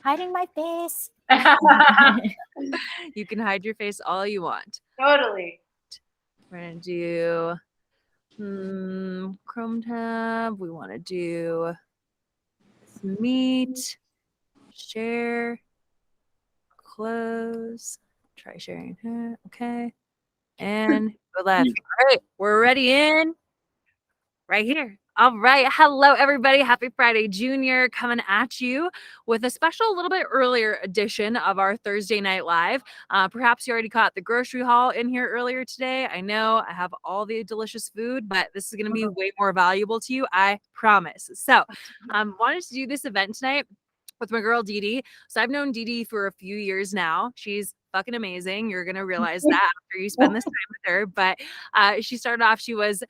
hiding my face. You can hide your face all you want. Totally. We're going to do Chrome tab. We want to do meet, share, close, try sharing. Okay. And go left. All right. We're ready in right here. All right. Hello, everybody. Happy Friday, Junior, coming at you with a special, little bit earlier edition of our Thursday Night Live. Perhaps you already caught the grocery haul in here earlier today. I know I have all the delicious food, but this is going to be way more valuable to you. I promise. So, wanted to do this event tonight with my girl Dede. So I've known Dede for a few years now. She's fucking amazing. You're gonna realize that after you spend this time with her. But she started off, she was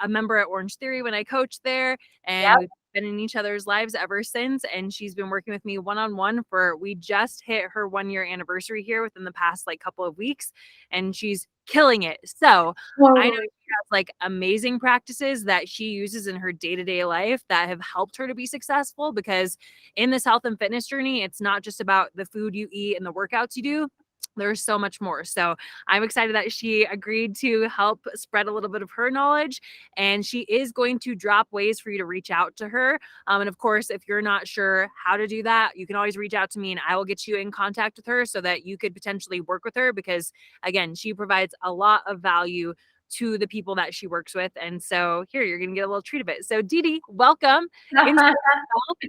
a member at Orange Theory when I coached there, and we've been in each other's lives ever since. And she's been working with me one-on-one we just hit her 1-year anniversary here within the past couple of weeks, and she's killing it. So I know she has amazing practices that she uses in her day-to-day life that have helped her to be successful, because in this health and fitness journey, it's not just about the food you eat and the workouts you do. There's so much more. So I'm excited that she agreed to help spread a little bit of her knowledge, and she is going to drop ways for you to reach out to her. And of course, if you're not sure how to do that, you can always reach out to me and I will get you in contact with her so that you could potentially work with her, because again, she provides a lot of value to the people that she works with. And so here, you're going to get a little treat of it. So Dede, welcome.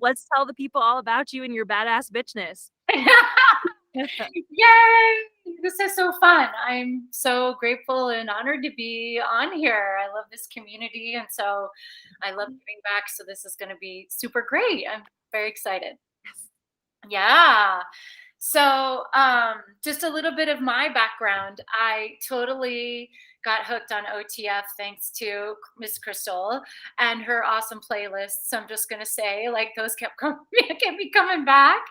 Let's tell the people all about you and your badass bitchness. Yay! This is so fun. I'm so grateful and honored to be on here. I love this community, and so I love giving back. So this is going to be super great. I'm very excited. Yeah. So just a little bit of my background. I totally got hooked on OTF thanks to Miss Crystal and her awesome playlists. So I'm just going to say, those kept me coming back.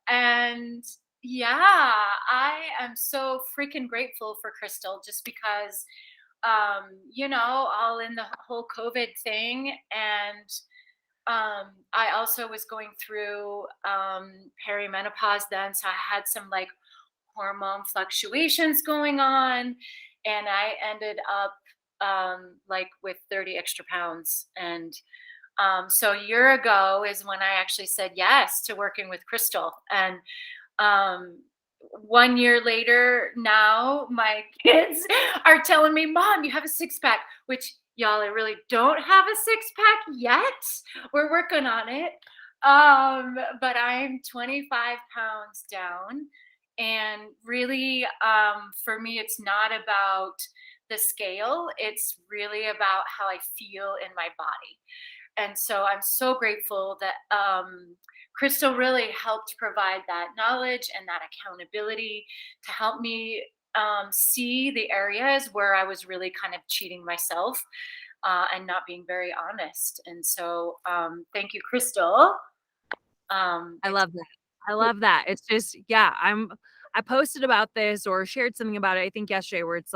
And yeah, I am so freaking grateful for Crystal, just because, all in the whole COVID thing. And I also was going through perimenopause then, so I had some hormone fluctuations going on, and I ended up with 30 extra pounds. And so a year ago is when I actually said yes to working with Crystal. And 1 year later now, my kids are telling me, Mom, you have a six-pack, which y'all, I really don't have a six-pack yet. We're working on it. But I'm 25 pounds down. And really, for me, it's not about the scale. It's really about how I feel in my body. And so I'm so grateful that Crystal really helped provide that knowledge and that accountability to help me see the areas where I was really kind of cheating myself and not being very honest. And so thank you, Crystal. I love that. I love that. It's just, I posted about this or shared something about it, I think yesterday, where it's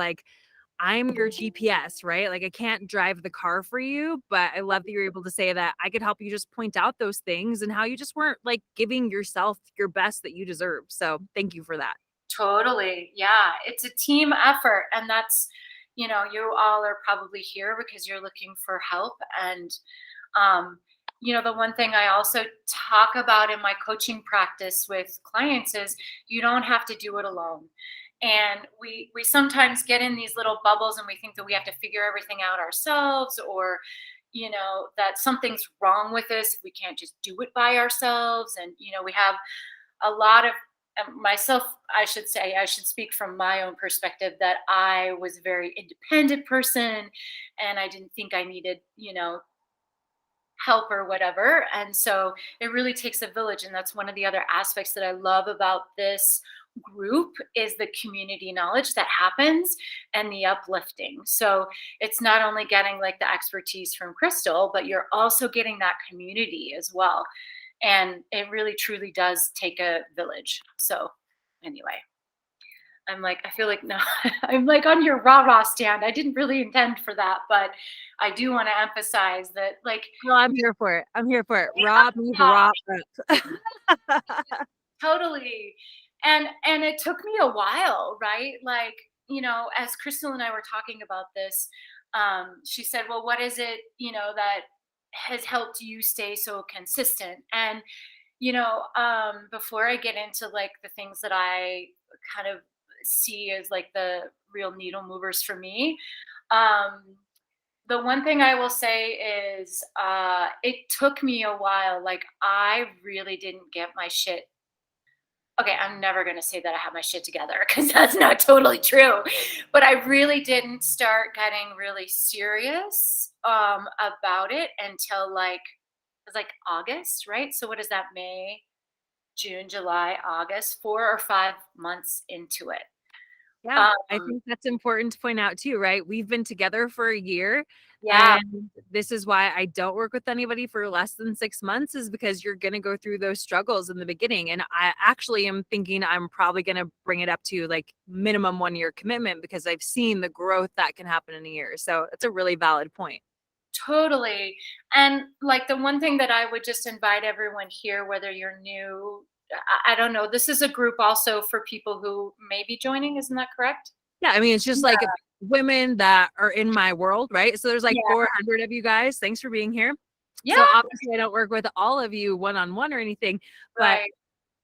I'm your GPS, right? I can't drive the car for you, but I love that you're able to say that I could help you just point out those things and how you just weren't giving yourself your best that you deserve. So thank you for that. Totally. Yeah. It's a team effort. And that's, you all are probably here because you're looking for help. And, the one thing I also talk about in my coaching practice with clients is you don't have to do it alone. And we sometimes get in these little bubbles and we think that we have to figure everything out ourselves, or, that something's wrong with us if we can't just do it by ourselves. And, we have a lot of myself, I should speak from my own perspective, that I was a very independent person and I didn't think I needed, help or whatever. And so it really takes a village. And that's one of the other aspects that I love about this group is the community knowledge that happens and the uplifting. So it's not only getting the expertise from Crystal, but you're also getting that community as well. And it really truly does take a village. So anyway, I'm like, I feel like no, I'm like on your rah-rah stand. I didn't really intend for that, but I do want to emphasize that, like, Well, I'm here for it. I'm here for it. Raw means raw. totally. And it took me a while, right? Like, as Crystal and I were talking about this, she said, well, what is it, that has helped you stay so consistent? And, before I get into like the things that I kind of see as like the real needle movers for me, um, the one thing I will say is it took me a while. Like, I really didn't get my shit. Okay, I'm never going to say that I have my shit together because that's not totally true. But I really didn't start getting really serious about it until like, it was like August, right? So what is that? May, June, July, August, 4 or 5 months into it. Yeah, I Um, think that's important to point out too, right? We've been together for a year, yeah, and this is why I don't work with anybody for less than 6 months is because you're gonna go through those struggles in the beginning, and I actually am thinking I'm probably gonna bring it up to, like, minimum 1-year commitment because I've seen the growth that can happen in a year, so it's a really valid point. totally. And like the one thing that I would just invite everyone here, whether you're new, I don't know, this is a group also for people who may be joining. Isn't that correct? Yeah, I mean, it's just, like, Yeah. women that are in my world, right? So there's, like, Yeah. 400 of you guys, thanks for being here. Yeah. So, obviously, I don't work with all of you one-on-one or anything, but Right.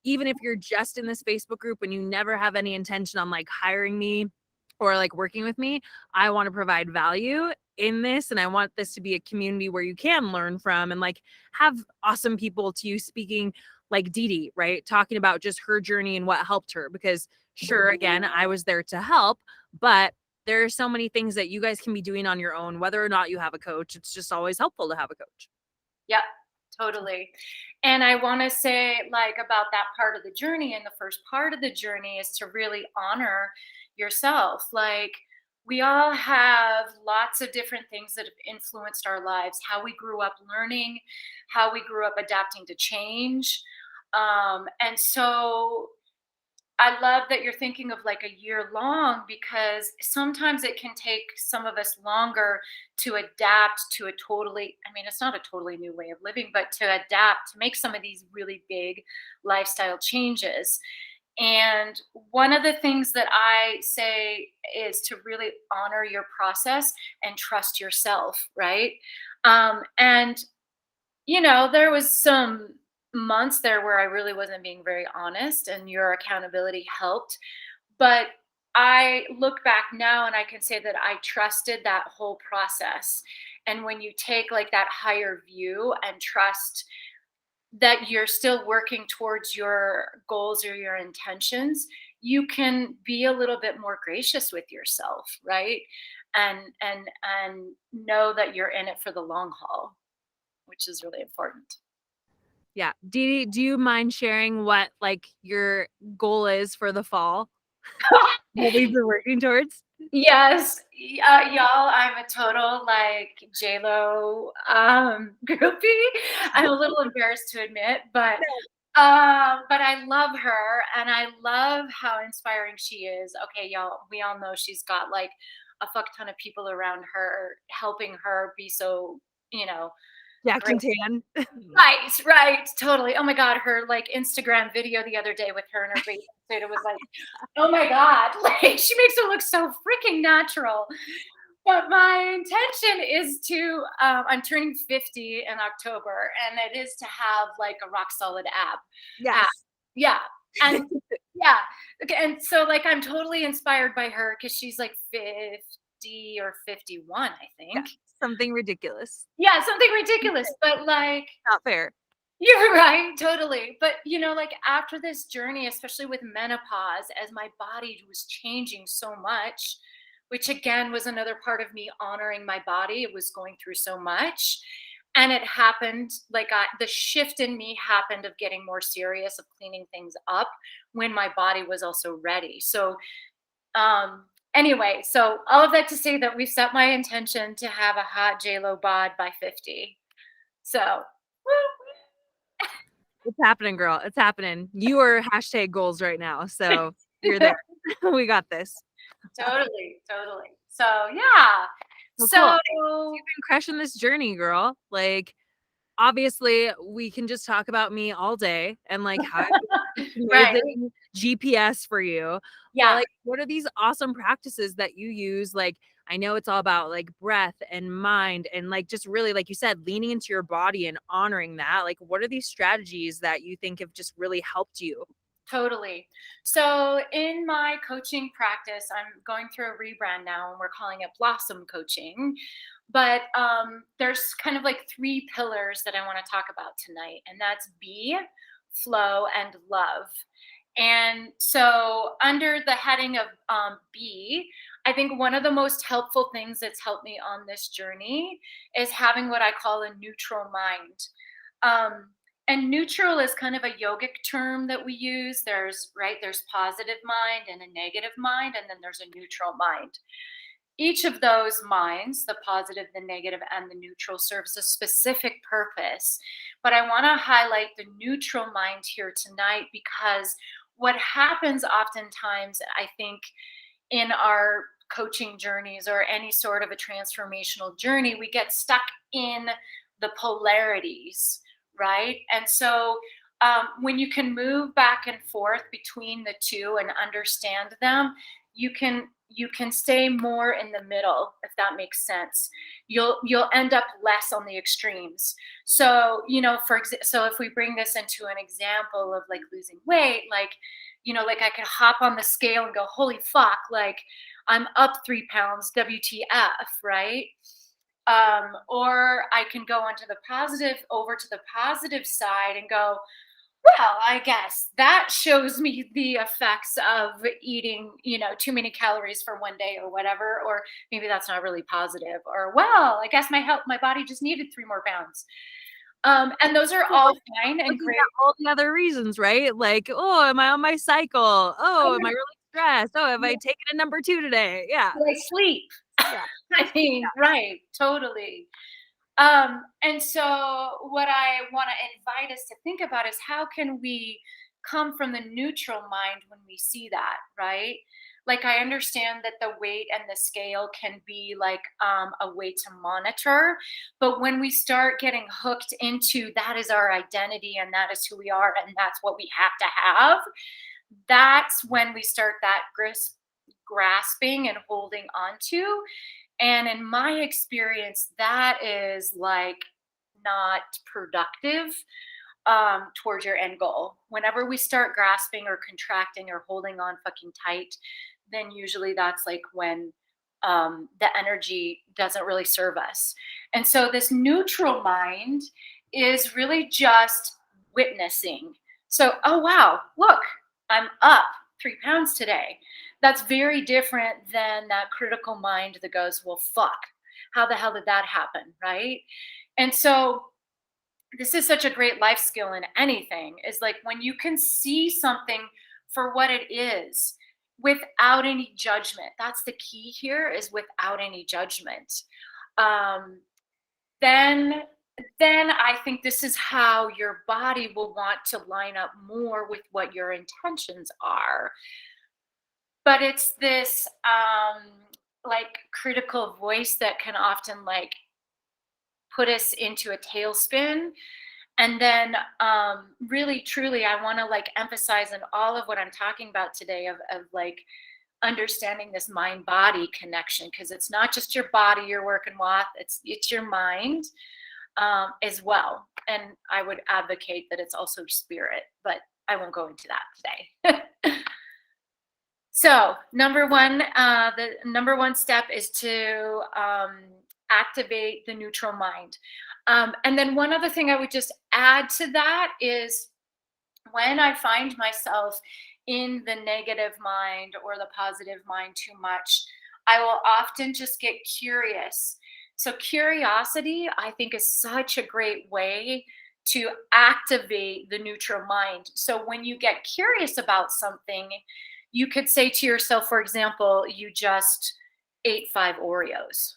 even if you're just in this Facebook group and you never have any intention on like hiring me or like working with me, I want to provide value in this. And I want this to be a community where you can learn from and like have awesome people to you speaking like Dede, right? Talking about just her journey and what helped her. Because sure, again, I was there to help, but there are so many things that you guys can be doing on your own, whether or not you have a coach. It's just always helpful to have a coach. Yep, totally. And I want to say, like, about that part of the journey, and the first part of the journey is to really honor yourself. Like, we all have lots of different things that have influenced our lives, how we grew up learning, how we grew up adapting to change. And so I love that you're thinking of like a year long, because sometimes it can take some of us longer to adapt to a totally, I mean, it's not a totally new way of living, but to adapt, to make some of these really big lifestyle changes. And one of the things that I say is to really honor your process and trust yourself, right? And there was some months there where I really wasn't being very honest, and your accountability helped. But I look back now and I can say that I trusted that whole process. And when you take like that higher view and trust that you're still working towards your goals or your intentions, you can be a little bit more gracious with yourself, right? And know that you're in it for the long haul, which is really important. Yeah. Dee, do you mind sharing what like your goal is for the fall? What we've been working towards? Yes, y'all, I'm a total like J-Lo groupie. I'm a little embarrassed to admit, but I love her and I love how inspiring she is. Okay, y'all, we all know she's got like a fuck ton of people around her helping her be so, you know, Jacked great. and tan. Right, right, totally. Oh my God, her like Instagram video the other day with her and her bathing suit, it was like, oh my God, like she makes it look so freaking natural. But my intention is to, I'm turning 50 in October, and it is to have like a rock solid ab. Yes. Yeah. And yeah. Okay. And so like I'm totally inspired by her because she's like 50 or 51, I Yeah. think. Something ridiculous. Yeah, something ridiculous. But like, Not fair. you're right, totally. But like after this journey, especially with menopause, as my body was changing so much, which again was another part of me honoring my body. It was going through so much. And it happened like the shift in me happened of getting more serious, of cleaning things up when my body was also ready. So, anyway, so all of that to say that we've set my intention to have a hot J-Lo bod by 50. So, It's happening, girl. It's happening. You are hashtag goals right now. So you're there. We got this. Totally. So yeah. Well, cool. So You've been crushing this journey, girl. Like, obviously, we can just talk about me all day and like how I've been this right. amazing GPS for you. But Yeah. like, what are these awesome practices that you use? Like, I know it's all about like breath and mind and like just really, like you said, leaning into your body and honoring that. Like, what are these strategies that you think have just really helped you? Totally. So in my coaching practice, I'm going through a rebrand now and we're calling it Blossom Coaching. But there's kind of like three pillars that I want to talk about tonight, and that's be, flow, and love. And so, under the heading of be, I think one of the most helpful things that's helped me on this journey is having what I call a neutral mind. Um, and neutral is kind of a yogic term that we use. There's positive mind and a negative mind, and then there's a neutral mind. Each of those minds, the positive, the negative, and the neutral, serves a specific purpose. But I want to highlight the neutral mind here tonight because what happens oftentimes, I think, in our coaching journeys or any sort of a transformational journey, we get stuck in the polarities, right? And so when you can move back and forth between the two and understand them, you can stay more in the middle, if that makes sense. You'll end up less on the extremes. So so if we bring this into an example of like losing weight, like I could hop on the scale and go, holy fuck, like I'm up 3 pounds, WTF, right? Or I can go over to the positive side and go, well, I guess that shows me the effects of eating, too many calories for one day or whatever. Or maybe that's not really positive. Or, well, I guess my body just needed 3 more pounds. And those are all fine and Looking great. at all the other reasons, right? Like, oh, am I on my cycle? Oh, am I really stressed? Oh, have I taken a number 2 today? Yeah. Did I sleep? Yeah. I mean, right, totally. And so what I want to invite us to think about is how can we come from the neutral mind when we see that, right? Like I understand that the weight and the scale can be like a way to monitor, but when we start getting hooked into that is our identity and that is who we are and that's what we have to have, that's when we start that grasping and holding on to. And in my experience, that is like not productive towards your end goal. Whenever we start grasping or contracting or holding on fucking tight, then usually that's like when the energy doesn't really serve us. And so this neutral mind is really just witnessing. So, oh wow, look, I'm up 3 pounds today. That's very different than that critical mind that goes, well, fuck, how the hell did that happen? Right. And so this is such a great life skill in anything, is like when you can see something for what it is without any judgment. That's the key here, is without any judgment. Um, then I think this is how your body will want to line up more with what your intentions are. But it's this like critical voice that can often like put us into a tailspin. And then really truly I want to like emphasize in all of what I'm talking about today of like understanding this mind body connection, because it's not just your body you're working with, it's your mind as well. And I would advocate that it's also spirit, but I won't go into that today. So the number one step is to activate the neutral mind. And then one other thing I would just add to that is when I find myself in the negative mind or the positive mind too much, I will often just get curious. So curiosity, I think, is such a great way to activate the neutral mind. So when you get curious about something, you could say to yourself, for example, you just ate 5 Oreos.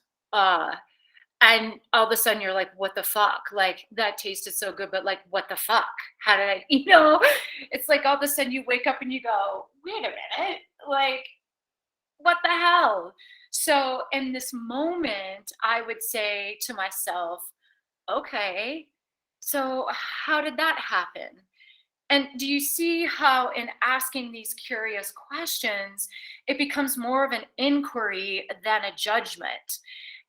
And all of a sudden you're like, what the fuck? Like that tasted so good, but like, what the fuck? How did I, it's like all of a sudden you wake up and you go, wait a minute, Like, what the hell? So in this moment, I would say to myself, okay, so how did that happen? And do you see how, in asking these curious questions, it becomes more of an inquiry than a judgment?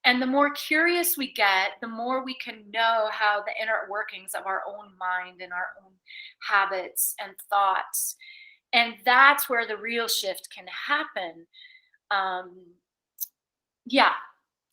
And the more curious we get, the more we can know how the inner workings of our own mind and our own habits and thoughts. And that's where the real shift can happen. Um, yeah,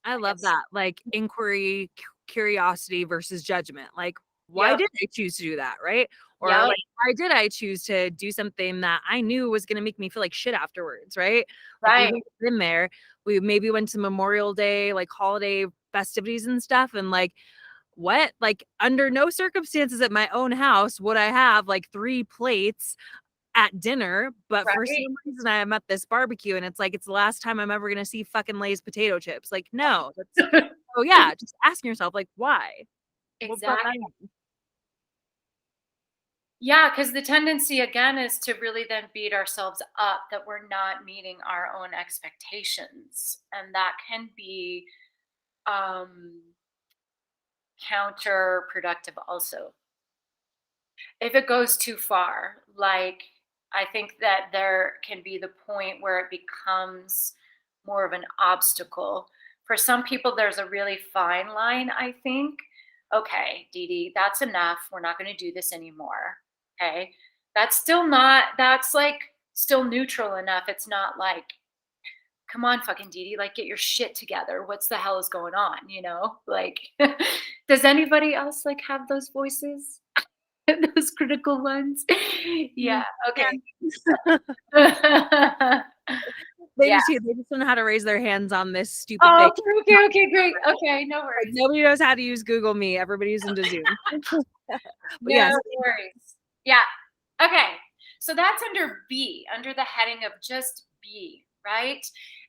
I I love guess. that. Like inquiry, curiosity versus judgment. Like, why Yep. did I choose to do that? Right. Or Yep. like, why did I choose to do something that I knew was going to make me feel like shit afterwards? Right. Like, we've Right. been there. We maybe went to Memorial Day, like holiday festivities and stuff. And like, what? Like, under no circumstances at my own house would I have like 3 plates at dinner, but for Right. some reason I'm at this barbecue and it's like it's the last time I'm ever gonna see fucking Lay's potato chips. Like, no, that's oh yeah, just asking yourself, like, why? What brought that Exactly. on? Yeah, because the tendency again is to really then beat ourselves up that we're not meeting our own expectations. And that can be um, counterproductive also. If it goes too far, like I think that there can be the point where it becomes more of an obstacle. For some people, there's a really fine line, I think. Okay, Dede, that's enough. We're not going to do this anymore. Okay. That's still not, that's like still neutral enough. It's not like, come on, fucking Dede, like get your shit together. What's the hell is going on? Like, does anybody else like have those voices? Those critical ones. Yeah, Mm, okay. yeah. They Yeah. just they just don't know how to raise their hands on this stupid Oh, thing. okay, okay, okay, great. Okay, no Like, worries. nobody knows how to use Google Meet. Everybody's into Zoom. But No yes, worries. Yeah. Okay. So that's under B, under the heading of just be, right?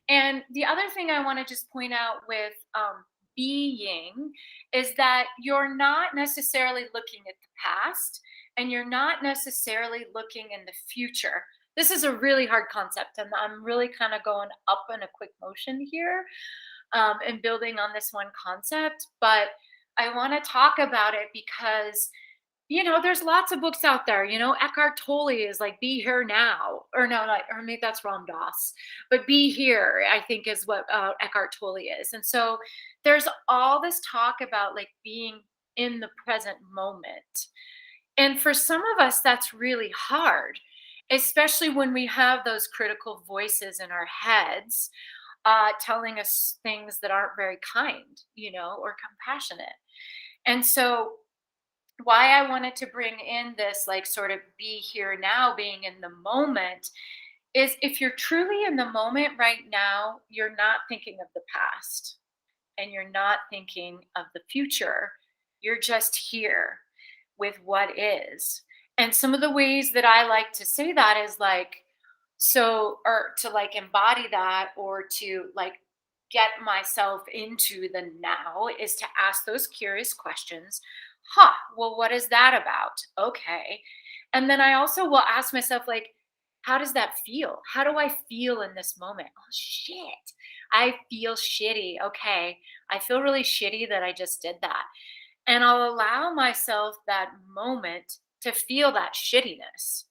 And the other thing I want to just point out with being is that you're not necessarily looking at the past and you're not necessarily looking in the future. This is a really hard concept, and I'm really kind of going up in a quick motion here and building on this one concept. But I want to talk about it because there's lots of books out there. Eckhart Tolle is like "Be Here Now," or no, like, or maybe that's Ram Dass, but "Be Here," I think, is what Eckhart Tolle is. And so there's all this talk about like being in the present moment, and for some of us, that's really hard, especially when we have those critical voices in our heads telling us things that aren't very kind, or compassionate. And so why I wanted to bring in this, like, sort of be here now, being in the moment, is if you're truly in the moment right now, you're not thinking of the past and you're not thinking of the future. You're just here with what is. And some of the ways that I like to say that is like, so, or to like embody that, or to like get myself into the now, is to ask those curious questions. Well, what is that about? Okay. And then I also will ask myself, like, how does that feel? How do I feel in this moment? Oh, shit. I feel shitty. Okay. I feel really shitty that I just did that. And I'll allow myself that moment to feel that shittiness.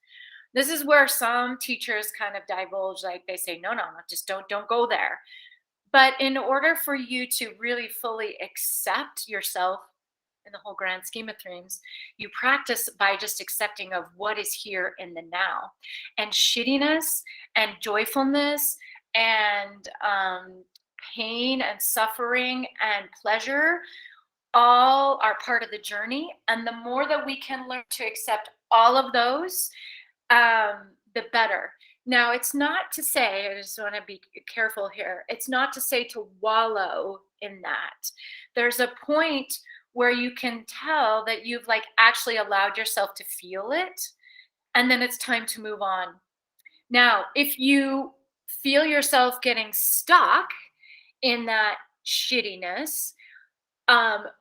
This is where some teachers kind of divulge, like they say, no, no, no, just don't go there. But in order for you to really fully accept yourself in the whole grand scheme of things, you practice by just accepting of what is here in the now. And shittiness and joyfulness and pain and suffering and pleasure all are part of the journey. And the more that we can learn to accept all of those, the better. Now, it's not to say, I just want to be careful here, it's not to say to wallow in that. There's a point where you can tell that you've like actually allowed yourself to feel it, and then it's time to move on. Now, if you feel yourself getting stuck in that shittiness,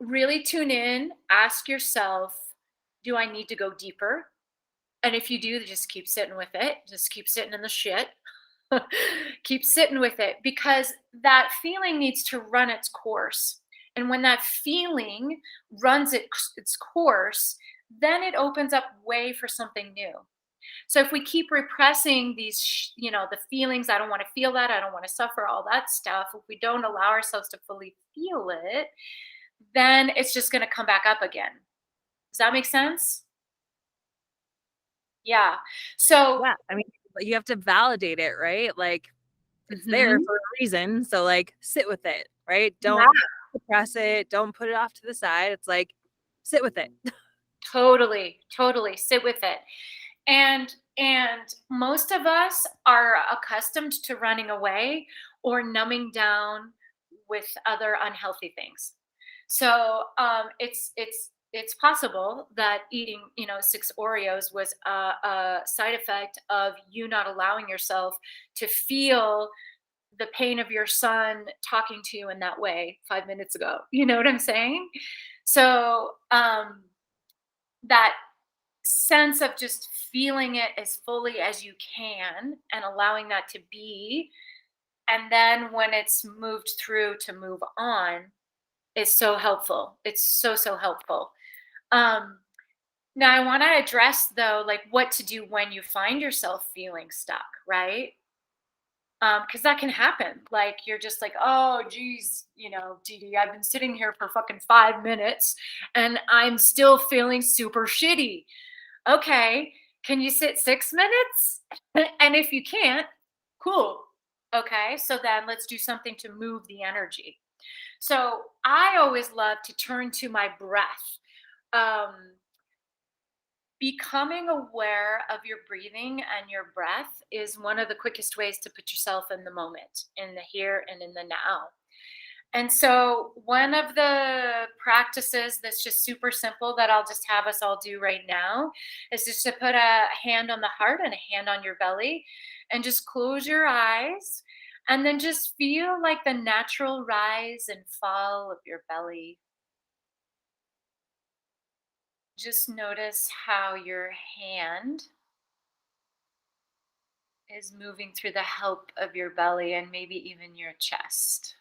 really tune in, ask yourself, do I need to go deeper? And if you do, just keep sitting with it. Just keep sitting in the shit. Keep sitting with it because that feeling needs to run its course. And when that feeling runs its course, then it opens up way for something new. So if we keep repressing these, the feelings, I don't want to feel that, I don't want to suffer, all that stuff, if we don't allow ourselves to fully feel it, then it's just going to come back up again. Does that make sense? Yeah. So, Yeah, I mean, you have to validate it, right? Like, it's there mhm, for a reason, so, like, sit with it, right? yeah, Don't suppress it, don't put it off to the side, it's like, sit with it. totally, totally sit with it. And most of us are accustomed to running away or numbing down with other unhealthy things. So it's possible that eating 6 Oreos was a side effect of you not allowing yourself to feel the pain of your son talking to you in that way 5 minutes ago. You know what I'm saying? So that sense of just feeling it as fully as you can and allowing that to be, and then when it's moved through to move on, is so helpful. It's so helpful. um Now I want to address though, like, what to do when you find yourself feeling stuck, right? Because that can happen. Like, you're just like, oh geez, Dede, I've been sitting here for fucking 5 minutes and I'm still feeling super shitty. Okay, can you sit 6 minutes? And if you can't, cool. Okay, so then let's do something to move the energy. So I always love to turn to my breath. Um, Becoming aware of your breathing and your breath is one of the quickest ways to put yourself in the moment, in the here and in the now. And so, one of the practices that's just super simple that I'll just have us all do right now is just to put a hand on the heart and a hand on your belly and just close your eyes and then just feel like the natural rise and fall of your belly. Just notice how your hand is moving through the help of your belly and maybe even your chest.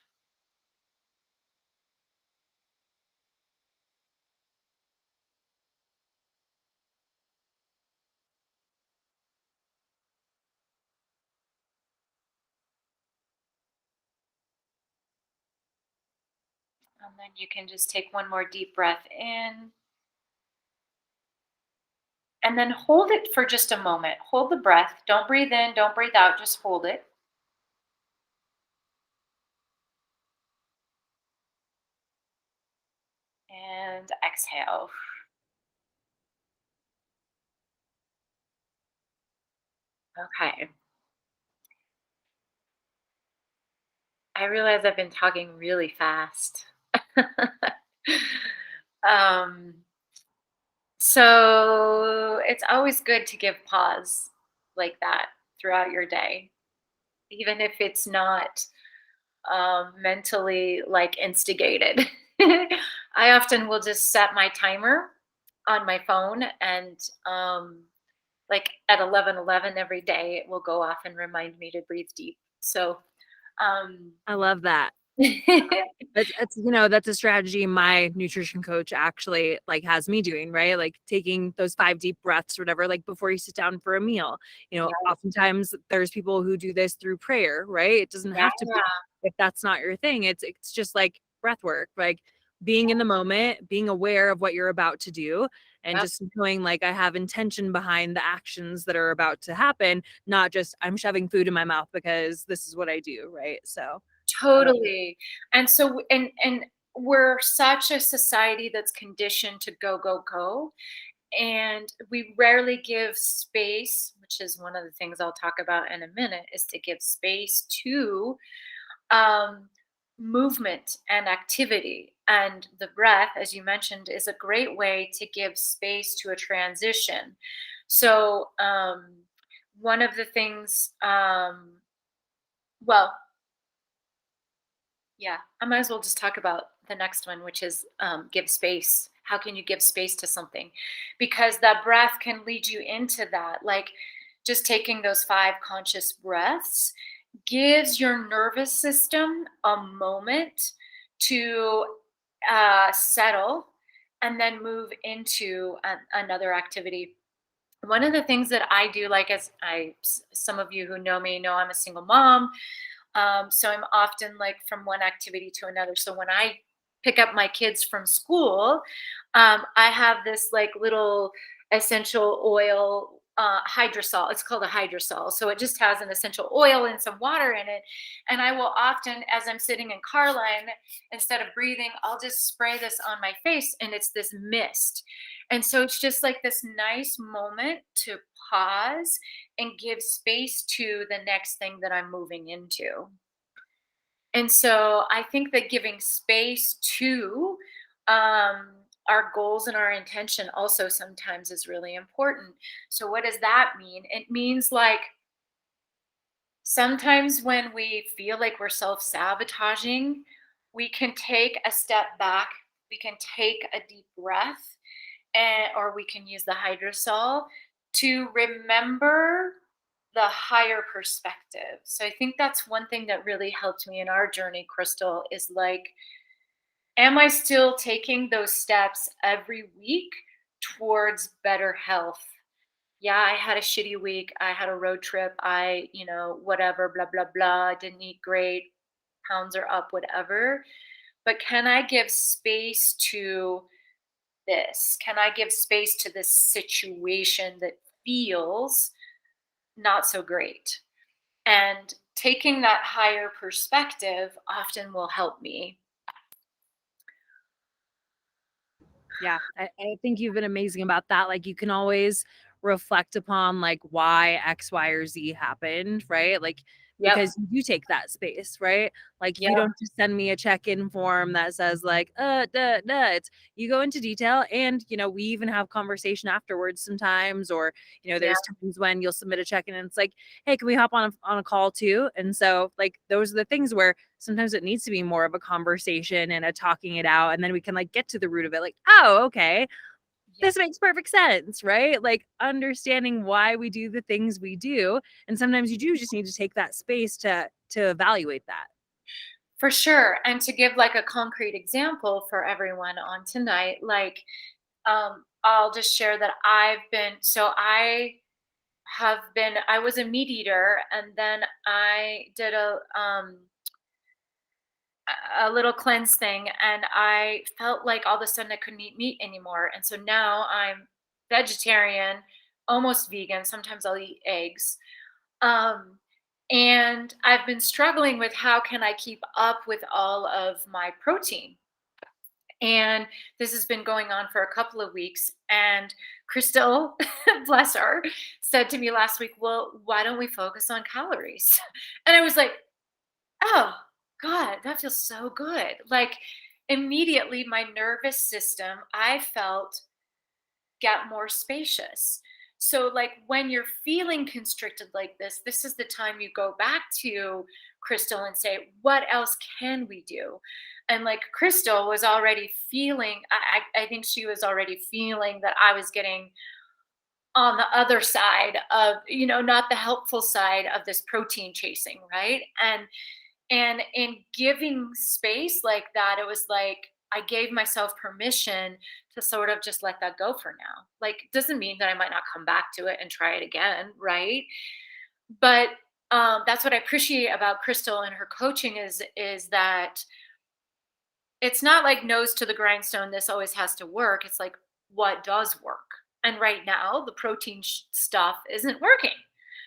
And then you can just take one more deep breath in and then hold it for just a moment. Hold the breath. Don't breathe in, don't breathe out, just hold it. And exhale. Okay. I realize I've been talking really fast. um, so it's always good to give pause like that throughout your day, even if it's not mentally like instigated. I often will just set my timer on my phone and like at 11:11 every day it will go off and remind me to breathe deep. So um I love that. That's a strategy my nutrition coach actually, like, has me doing, right? Like, taking those 5 deep breaths or whatever, like, before you sit down for a meal. yeah, Oftentimes there's people who do this through prayer, right? It doesn't yeah, have to be if that's not your thing. It's just like breath work, like being in the moment, being aware of what you're about to do, and yep, just knowing, like, I have intention behind the actions that are about to happen, not just I'm shoving food in my mouth because this is what I do, right? So, I love totally. And so and we're such a society that's conditioned to go go go, and we rarely give space, which is one of the things I'll talk about in a minute, is to give space to um, movement and activity. And the breath, as you mentioned, is a great way to give space to a transition. So, one of the things, well, yeah, I might as well just talk about the next one, which is give space. How can you give space to something? Because that breath can lead you into that. Like, just taking those 5 conscious breaths gives your nervous system a moment to settle and then move into another activity. One of the things that I do, like some of you who know me know I'm a single mom. So I'm often like from one activity to another. So when I pick up my kids from school, I have this like little essential oil hydrosol. It's called a hydrosol. So it just has an essential oil and some water in it. And I will often, as I'm sitting in car line, instead of breathing, I'll just spray this on my face and it's this mist. And so it's just like this nice moment to pause and give space to the next thing that I'm moving into. And so I think that giving space to our goals and our intention also sometimes is really important. So, what does that mean? It means like sometimes when we feel like we're self sabotaging, we can take a step back, we can take a deep breath, or we can use the hydrosol to remember the higher perspective. So I think that's one thing that really helped me in our journey, Crystal, is like, am I still taking those steps every week towards better health? Yeah, I had a shitty week. I had a road trip. Whatever, blah, blah, blah. Didn't eat great. Pounds are up, whatever. But can I give space to this? Can I give space to this situation that feels not so great? And taking that higher perspective often will help me. Yeah, I think you've been amazing about that. Like, you can always reflect upon like why X, Y, or Z happened, right? Like, Yep. because you take that space, right? Like, you Yep. don't just send me a check-in form that says like, duh, duh. It's you go into detail, and we even have conversation afterwards sometimes, or Yeah. there's times when you'll submit a check-in and it's like, hey, can we hop on a call too? And so like those are the things where sometimes it needs to be more of a conversation and a talking it out, and then we can like get to the root of it, like, oh, okay, Yeah. this makes perfect sense, right? Like understanding why we do the things we do, and sometimes you do just need to take that space to evaluate that. For sure. And to give like a concrete example for everyone on tonight, like I'll just share that I was a meat eater, and then I did a little cleanse thing, and I felt like all of a sudden I couldn't eat meat anymore. And so now I'm vegetarian, almost vegan. Sometimes I'll eat eggs. Um, and I've been struggling with how can I keep up with all of my protein. And this has been going on for a couple of weeks. And Crystal, bless her, said to me last week, well, why don't we focus on calories? And I was like, oh, God, that feels so good. Like immediately, my nervous system, I felt, get more spacious. So, like when you're feeling constricted like this is the time you go back to Crystal and say, what else can we do? And like Crystal was already feeling, I think she was already feeling that I was getting on the other side of, not the helpful side of this protein chasing, right? And in giving space like that, it was like I gave myself permission to sort of just let that go for now. Like, it doesn't mean that I might not come back to it and try it again, right? But that's what I appreciate about Crystal and her coaching is that it's not like nose to the grindstone. This always has to work. It's like what does work, and right now the protein stuff isn't working.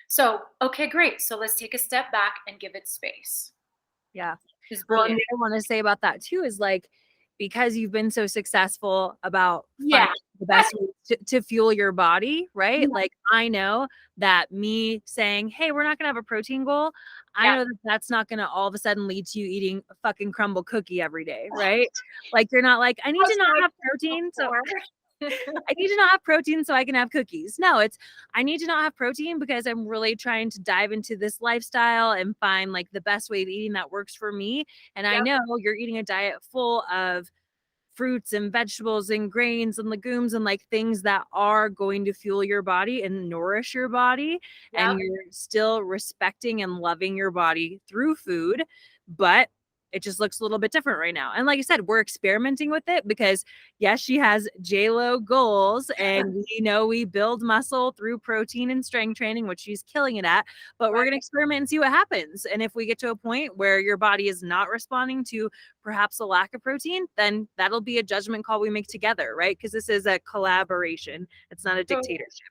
So okay, great. So let's take a step back and give it space. Yeah. It's Well, and brilliant. what I want to say about that too is like, because you've been so successful about Yeah. finding the best way to fuel your body, right? Yeah. Like, I know that me saying, hey, we're not going to have a protein goal, I Yeah. know that that's not going to all of a sudden lead to you eating a fucking crumble cookie every day, right? Like, you're not like, I need to That's not my have personal protein. So core. I need to not have protein so I can have cookies. No, it's I need to not have protein because I'm really trying to dive into this lifestyle and find like the best way of eating that works for me. And I Yep. know you're eating a diet full of fruits and vegetables and grains and legumes and like things that are going to fuel your body and nourish your body. Yep. And you're still respecting and loving your body through food, but it just looks a little bit different right now. And like I said, we're experimenting with it because yes, she has J-Lo goals and we know we build muscle through protein and strength training, which she's killing it at, but we're going to experiment and see what happens. And if we get to a point where your body is not responding to perhaps a lack of protein, then that'll be a judgment call we make together, right? Because this is a collaboration. It's not a dictatorship.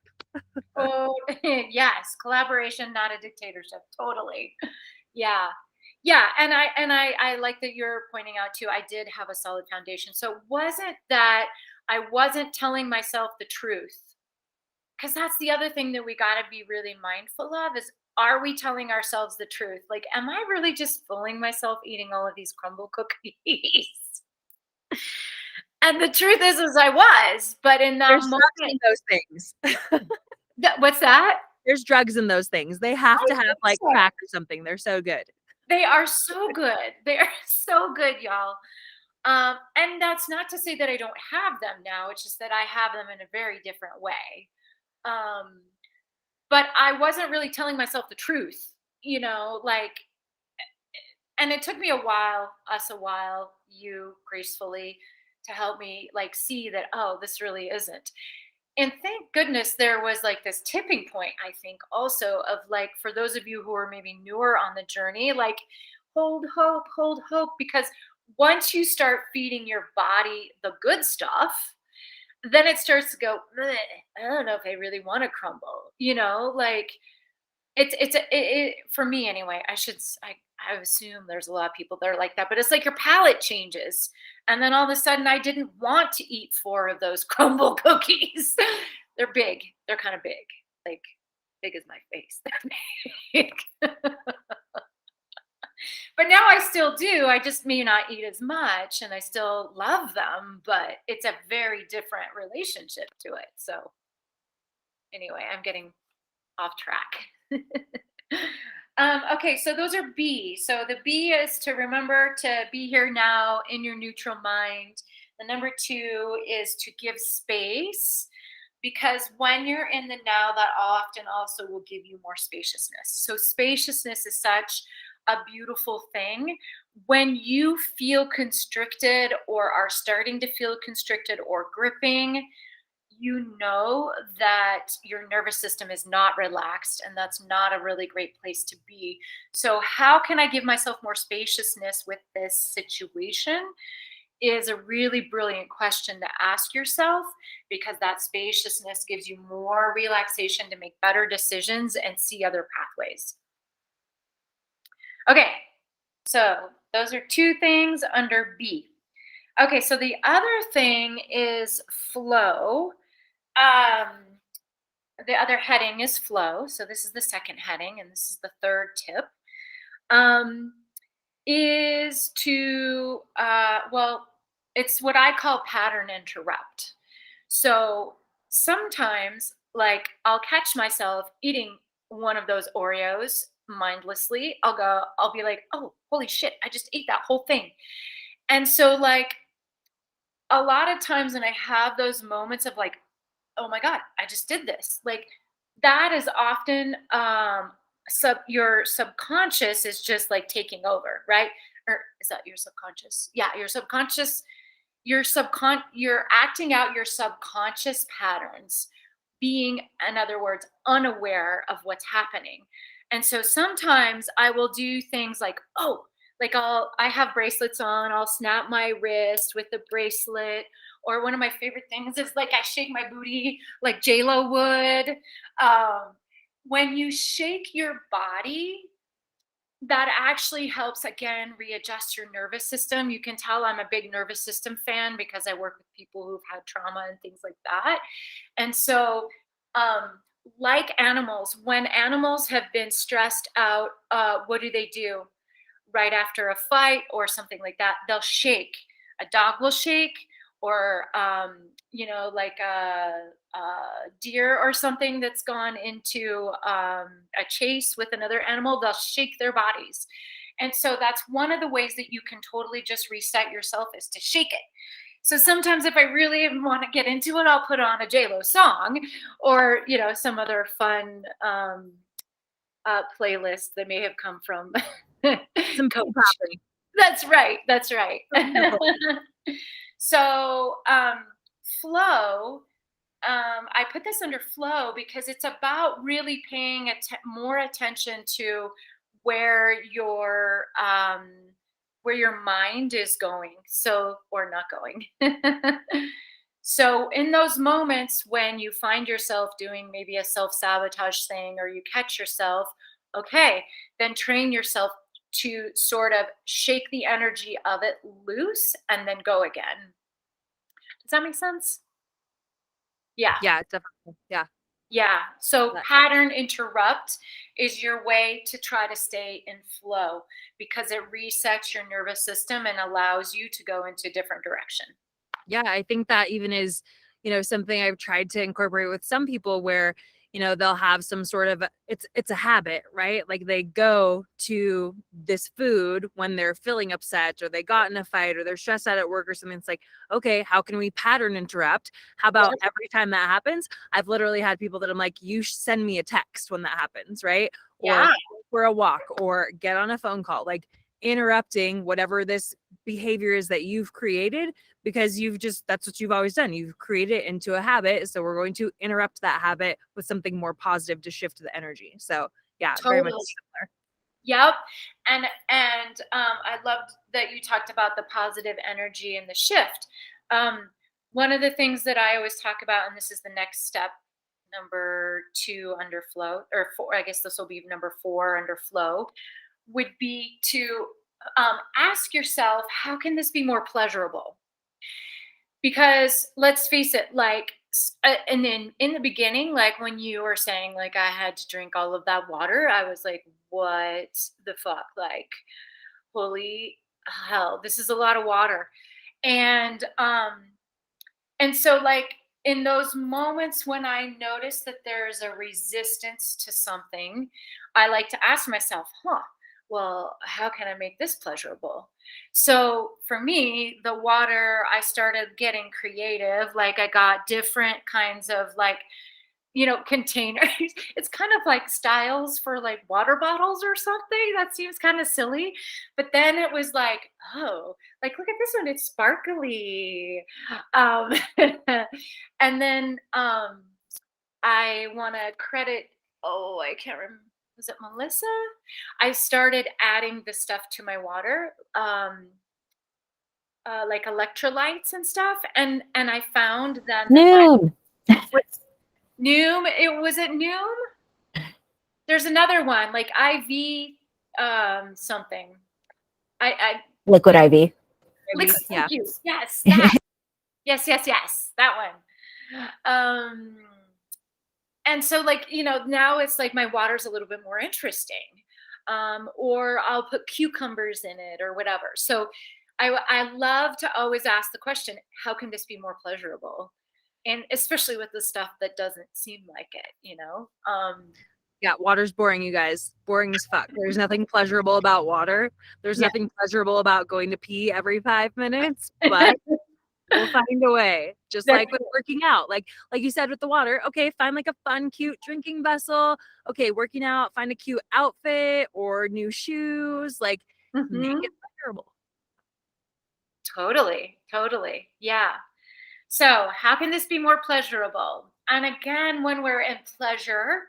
Oh, yes, collaboration, not a dictatorship. Totally. Yeah. Yeah, and I like that you're pointing out too. I did have a solid foundation. So it wasn't that I wasn't telling myself the truth. Because that's the other thing that we got to be really mindful of is, are we telling ourselves the truth? Like, am I really just fooling myself eating all of these crumble cookies? And the truth is I was, but in that There's moment, drugs in those things. what's that? There's drugs in those things. They have I to have think like so. crack or something. They're so good. They are so good. They are so good, y'all. And that's not to say that I don't have them now. It's just that I have them in a very different way. Um, but I wasn't really telling myself the truth, like, and it took me a while, you gracefully, to help me like see that, oh, this really isn't. And thank goodness there was like this tipping point, I think, also of like, for those of you who are maybe newer on the journey, like, hold hope, because once you start feeding your body the good stuff, then it starts to go, "Bleh, I don't know if I really want to crumble, like for me anyway. I assume there's a lot of people that are like that, but it's like your palate changes. And then all of a sudden I didn't want to eat 4 of those crumble cookies. They're big. They're kind of big. Like big as my face. They're big. But now I still do. I just may not eat as much and I still love them, but it's a very different relationship to it. So anyway, I'm getting off track. Okay, so those are B. So the B is to remember to be here now in your neutral mind. The number 2 is to give space, because when you're in the now, that often also will give you more spaciousness. So spaciousness is such a beautiful thing. When you feel constricted or are starting to feel constricted or gripping, you know that your nervous system is not relaxed, and that's not a really great place to be. So how can I give myself more spaciousness with this situation is a really brilliant question to ask yourself, because that spaciousness gives you more relaxation to make better decisions and see other pathways. Okay, so those are 2 things under B. Okay, so the other thing is flow. The other heading is flow. So this is the second heading, and this is the third tip. Is to, well, it's what I call pattern interrupt. So sometimes, like, I'll catch myself eating one of those Oreos mindlessly. I'll be like, oh, holy shit, I just ate that whole thing. And so, like, a lot of times when I have those moments of like, oh my God, I just did this. Like, that is often your subconscious is just like taking over, right? Or is that your subconscious? Yeah, your subconscious, you're acting out your subconscious patterns, being, in other words, unaware of what's happening. And so sometimes I will do things like, oh, like I have bracelets on, I'll snap my wrist with the bracelet. Or one of my favorite things is like I shake my booty like J-Lo would. When you shake your body, that actually helps, again, readjust your nervous system. You can tell I'm a big nervous system fan because I work with people who've had trauma and things like that. And so, like animals, when animals have been stressed out, what do? Right after a fight or something like that, they'll shake. A dog will shake, or like a deer or something that's gone into a chase with another animal, they'll shake their bodies. And so that's one of the ways that you can totally just reset yourself, is to shake it. So sometimes if I really want to get into it, I'll put on a J-Lo song or, some other fun playlist that may have come from Some Coach. P-popping. That's right. That's right. Wonderful. So, flow, I put this under flow because it's about really paying more attention to where your where your mind is going, so or not going. So in those moments when you find yourself doing maybe a self-sabotage thing or you catch yourself, okay, then train yourself to sort of shake the energy of it loose and then go again. Does that make sense? Yeah. Yeah, definitely. Yeah. Yeah. So That pattern interrupt is your way to try to stay in flow because it resets your nervous system and allows you to go into a different direction. Yeah, I think that even is, something I've tried to incorporate with some people where, they'll have some sort of it's a habit, right? Like they go to this food when they're feeling upset or they got in a fight or they're stressed out at work or something. It's like, okay, how can we pattern interrupt? How about Yep. every time that happens? I've literally had people that I'm like, you send me a text when that happens, right? Or Yeah. go for a walk or get on a phone call, like interrupting whatever this behavior is that you've created because that's what you've always done. You've created it into a habit. So we're going to interrupt that habit with something more positive to shift the energy. So yeah, very much Totally. similar. Yep. And I loved that you talked about the positive energy and the shift. One of the things that I always talk about, and this is the next step, number 2 under flow, or 4, I guess this will be number 4 under flow, would be to ask yourself, how can this be more pleasurable? Because let's face it, like, and then in the beginning, like when you were saying, like, I had to drink all of that water, I was like, what the fuck? Like, holy hell, this is a lot of water. And and so, like, in those moments when I notice that there's a resistance to something, I like to ask myself, well, how can I make this pleasurable? So for me, the water, I started getting creative. Like, I got different kinds of, like, containers. It's kind of like styles for like water bottles or something. That seems kind of silly. But then it was like, oh, like, look at this one. It's sparkly. Um, and then I want to credit, oh, I can't remember. Was it Melissa? I started adding the stuff to my water, like electrolytes and stuff. And I found then that Noon. Noom, was it Noom? There's another one, like IV something. I Liquid IV. like, Yeah. thank you. Yes, that. Yes. That one. And so, like, now it's like my water's a little bit more interesting. Or I'll put cucumbers in it or whatever. So I love to always ask the question, how can this be more pleasurable? And especially with the stuff that doesn't seem like it. Yeah, water's boring, you guys. Boring as fuck. There's nothing pleasurable about water. There's Yeah. nothing pleasurable about going to pee every 5 minutes, but we'll find a way. Just That's like with working out. Like you said with the water, okay, find like a fun, cute drinking vessel. Okay, working out, find a cute outfit or new shoes. Like make Mhm. it pleasurable. Totally. Yeah. So, how can this be more pleasurable? And again, when we're in pleasure,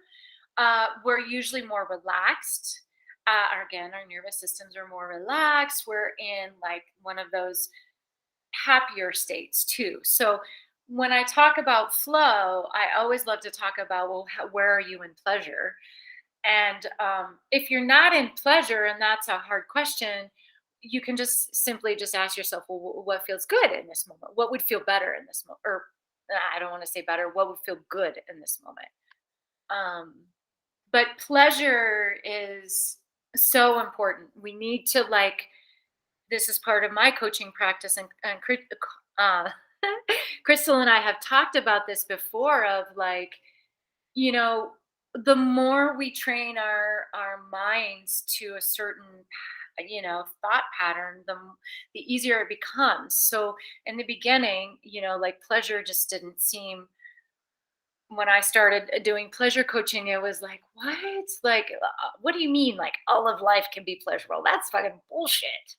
we're usually more relaxed. Again, our nervous systems are more relaxed. We're in like one of those happier states too. So, when I talk about flow, I always love to talk about, well, where are you in pleasure? And if you're not in pleasure, and that's a hard question, you can just simply just ask yourself, well, what feels good in this moment? What would feel better in this moment? Or I don't want to say better. What would feel good in this moment? Um, but pleasure is so important. We need to, like, this is part of my coaching practice, and uh, Crystal and I have talked about this before. Of like, you know the more we train our minds to a certain thought pattern, the easier it becomes. So in the beginning, like pleasure just didn't seem, when I started doing pleasure coaching, it was like, what? Like, what do you mean? Like, all of life can be pleasurable? That's fucking bullshit.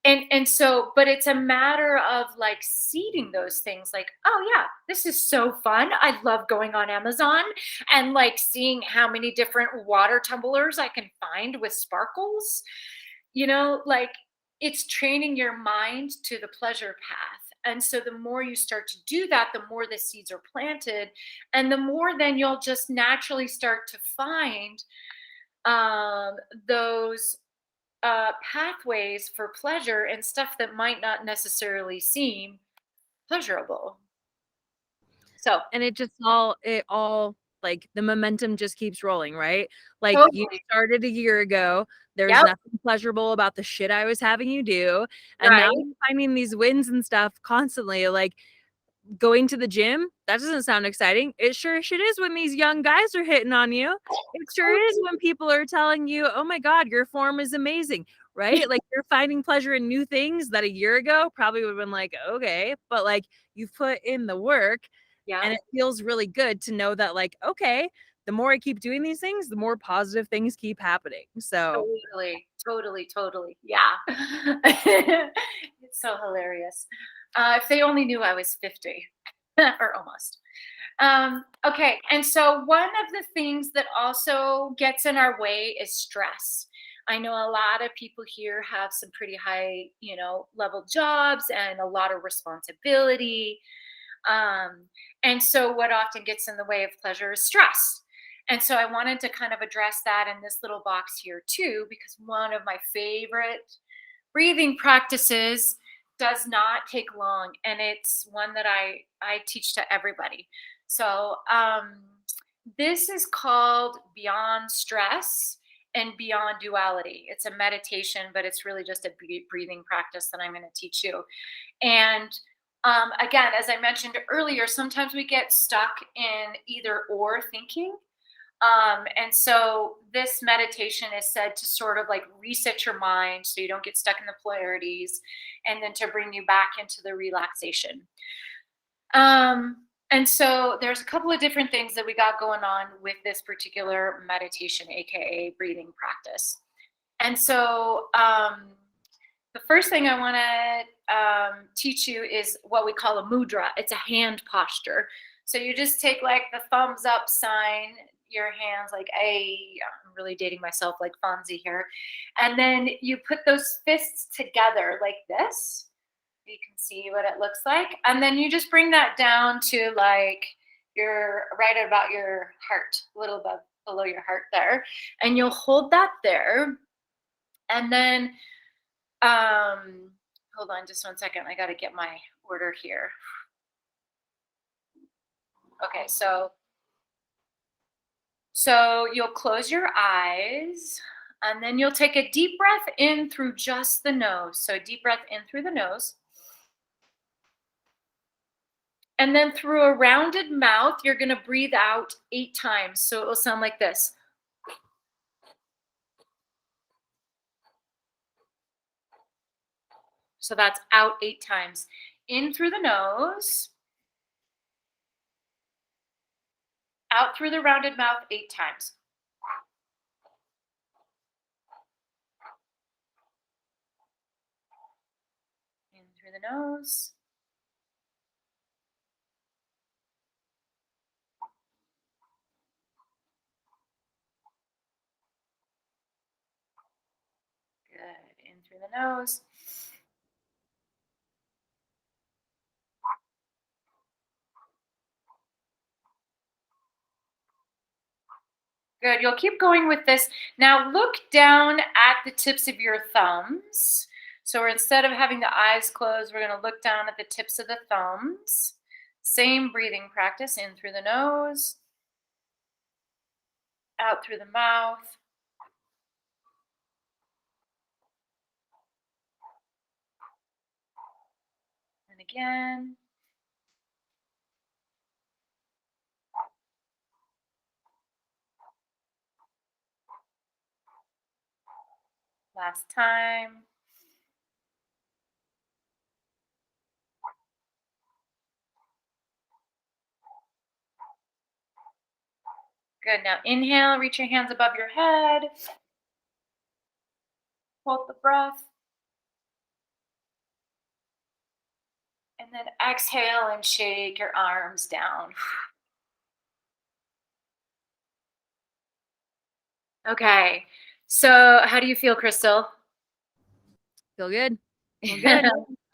And so, but it's a matter of like seeding those things. Like, oh yeah, this is so fun. I love going on Amazon and like seeing how many different water tumblers I can find with sparkles. Like it's training your mind to the pleasure path. And so the more you start to do that, the more the seeds are planted, and the more then you'll just naturally start to find those pathways for pleasure and stuff that might not necessarily seem pleasurable. So And it all like the momentum just keeps rolling, right? Like you totally, started a year ago. There's yep, nothing pleasurable about the shit I was having you do. And now right. you're finding these wins and stuff constantly. Like going to the gym, that doesn't sound exciting. It sure shit is when these young guys are hitting on you. It sure is when people are telling you, oh my God, your form is amazing, right? Like you're finding pleasure in new things that a year ago probably would have been like, okay, but like you've put in the work Yeah, and it feels really good to know that, like, okay, the more I keep doing these things, the more positive things keep happening. So, totally, totally, totally. Yeah. It's so hilarious. If they only knew I was 50 or almost. Okay. And so one of the things that also gets in our way is stress. I know a lot of people here have some pretty high, level jobs and a lot of responsibility. And so, what often gets in the way of pleasure is stress. And so, I wanted to kind of address that in this little box here, too, because one of my favorite breathing practices does not take long, and it's one that I teach to everybody. So, this is called Beyond Stress and Beyond Duality. It's a meditation, but it's really just a breathing practice that I'm going to teach you. And again, as I mentioned earlier, sometimes we get stuck in either or thinking. And so this meditation is said to sort of like reset your mind so you don't get stuck in the polarities, and then to bring you back into the relaxation. And so there's a couple of different things that we got going on with this particular meditation, aka breathing practice. And so the first thing I want to teach you is what we call a mudra. It's a hand posture. So you just take like the thumbs up sign, your hands like, hey, I'm really dating myself like Fonzie here. And then you put those fists together like this. You can see what it looks like. And then you just bring that down to like your right about your heart, a little bit below your heart there. And you'll hold that there. And then hold on just 1 second. I got to get my order here. Okay, so you'll close your eyes, and then you'll take a deep breath in through just the nose. So deep breath in through the nose. And then through a rounded mouth, you're going to breathe out 8 times. So it will sound like this. So that's out 8 times. In through the nose, out through the rounded mouth 8 times. In through the nose. Good. In through the nose. Good. You'll keep going with this. Now look down at the tips of your thumbs. So instead of having the eyes closed, we're going to look down at the tips of the thumbs. Same breathing practice, in through the nose, out through the mouth. And again. Last time. Good. Now inhale, reach your hands above your head. Hold the breath. And then exhale and shake your arms down. Okay. So, how do you feel, Crystal? Feel good. Feel good.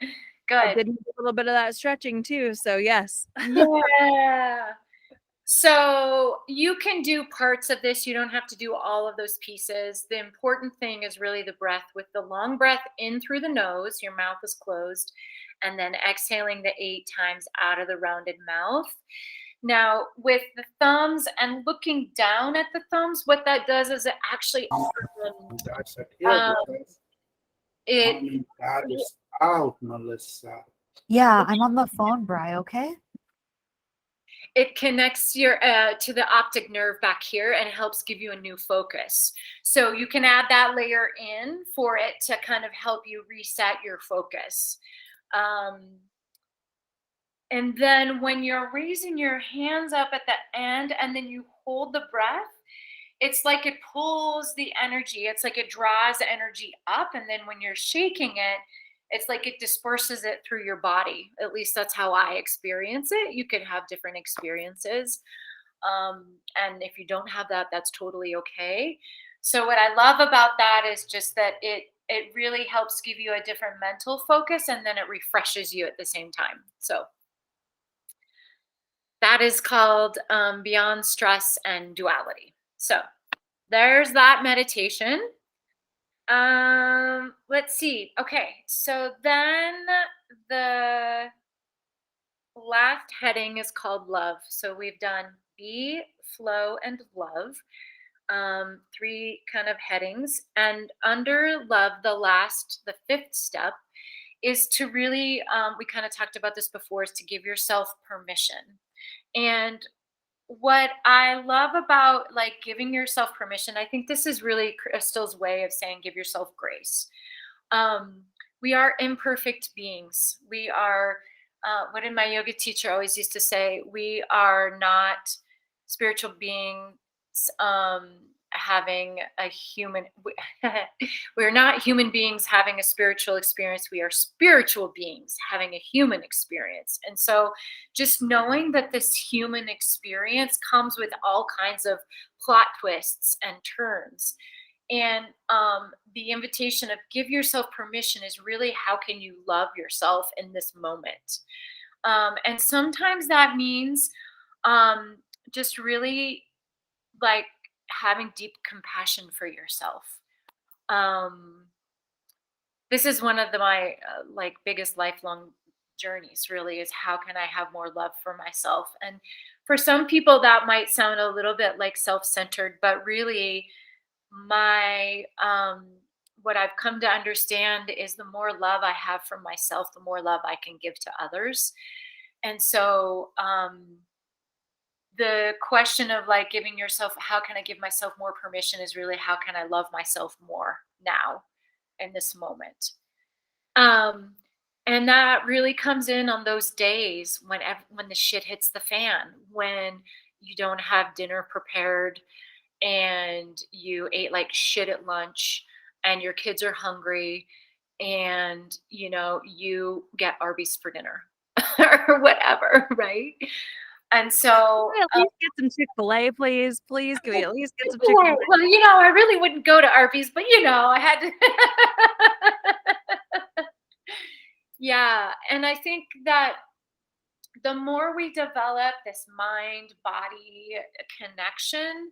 I Good. did need a little bit of that stretching too, so yes. Yeah. So you can do parts of this. You don't have to do all of those pieces. The important thing is really the breath, with the long breath in through the nose, your mouth is closed, and then exhaling the 8 times out of the rounded mouth. Now, with the thumbs and looking down at the thumbs, what that does is it actually um, it Mommy, Dad is out, Melissa. Yeah, I'm on the phone, Bri, okay? it connects your to the optic nerve back here and helps give you a new focus. So you can add that layer in for it to kind of help you reset your focus. And then when you're raising your hands up at the end and then you hold the breath, it's like it pulls the energy. It's like it draws energy up. And then when you're shaking it, it's like it disperses it through your body. At least that's how I experience it. You could have different experiences. And if you don't have that, that's totally okay. So what I love about that is just that it really helps give you a different mental focus, and then it refreshes you at the same time. So that is called Beyond Stress and Duality. So there's that meditation. Let's see. Okay, so then the last heading is called love. So we've done be, flow, and love. 3 kind of headings. And under love, the 5th step is to really, we kind of talked about this before, is to give yourself permission. And what I love about like giving yourself permission, I think this is really Crystal's way of saying give yourself grace. Um, we are imperfect beings. We are, what did my yoga teacher always used to say? We are not spiritual beings having a human, we're not human beings having a spiritual experience. We are spiritual beings having a human experience. And so just knowing that this human experience comes with all kinds of plot twists and turns. And the invitation of give yourself permission is really how can you love yourself in this moment. And sometimes that means just really like having deep compassion for yourself. This is one of my like biggest lifelong journeys, really, is how can I have more love for myself. And for some people that might sound a little bit like self-centered, but really my what I've come to understand is the more love I have for myself, the more love I can give to others. And so the question of like giving yourself, how can I give myself more permission, is really how can I love myself more now in this moment. And that really comes in on those days when the shit hits the fan, when you don't have dinner prepared and you ate like shit at lunch and your kids are hungry and you get Arby's for dinner or whatever, right? And so Can we at least get some Chick-fil-A, please? Please, can we at least get some Chick-fil-A? well, I really wouldn't go to Arby's, but I had to yeah. And I think that the more we develop this mind body connection,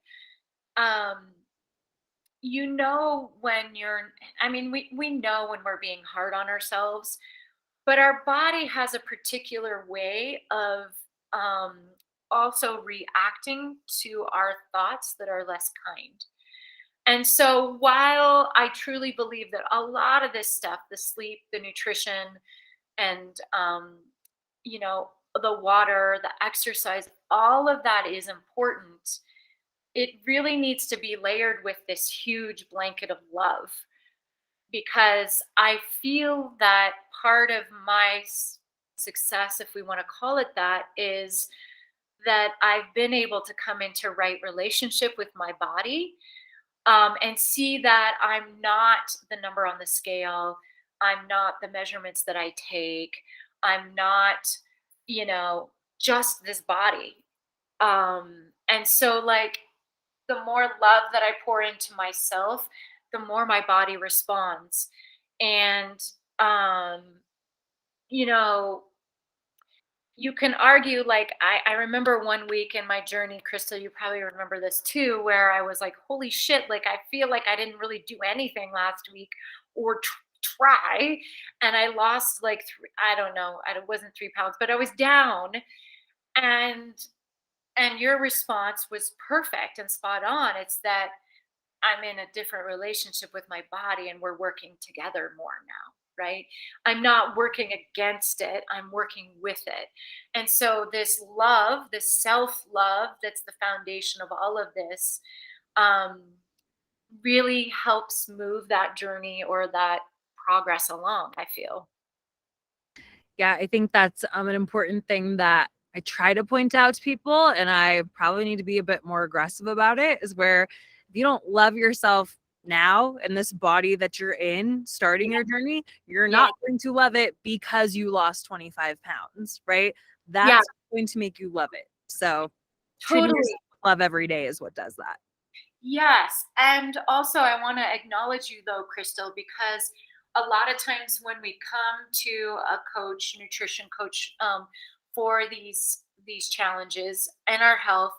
um when we know when we're being hard on ourselves, but our body has a particular way of um, also reacting to our thoughts that are less kind. And so while I truly believe that a lot of this stuff, the sleep, the nutrition, and the water, the exercise, all of that is important, it really needs to be layered with this huge blanket of love. because I feel that part of my success, if we want to call it that, is that I've been able to come into right relationship with my body, and see that I'm not the number on the scale. I'm not the measurements that I take. I'm not, you know, just this body. And so, like, the more love that I pour into myself, the more my body responds. And, um, you know, you can argue, like, I remember one week in my journey, Crystal, you probably remember this too, where I was like, holy shit, like I feel like I didn't really do anything last week or try. And I lost like I don't know, it wasn't 3 pounds, but I was down. And your response was perfect and spot on. It's that I'm in a different relationship with my body and we're working together more now, right? I'm not working against it, I'm working with it. And so, this love, this self love, that's the foundation of all of this, um, really helps move that journey or that progress along, I feel. Yeah, I think that's an important thing that I try to point out to people, and I probably need to be a bit more aggressive about it, is where if you don't love yourself now in this body that you're in, starting your journey, you're not going to love it because you lost 25 pounds, right? That's going to make you love it. So treating Totally. yourself with love every day is what does that. Yes. And also, I want to acknowledge you, though, Crystal, because a lot of times when we come to a coach, nutrition coach, for these challenges and our health,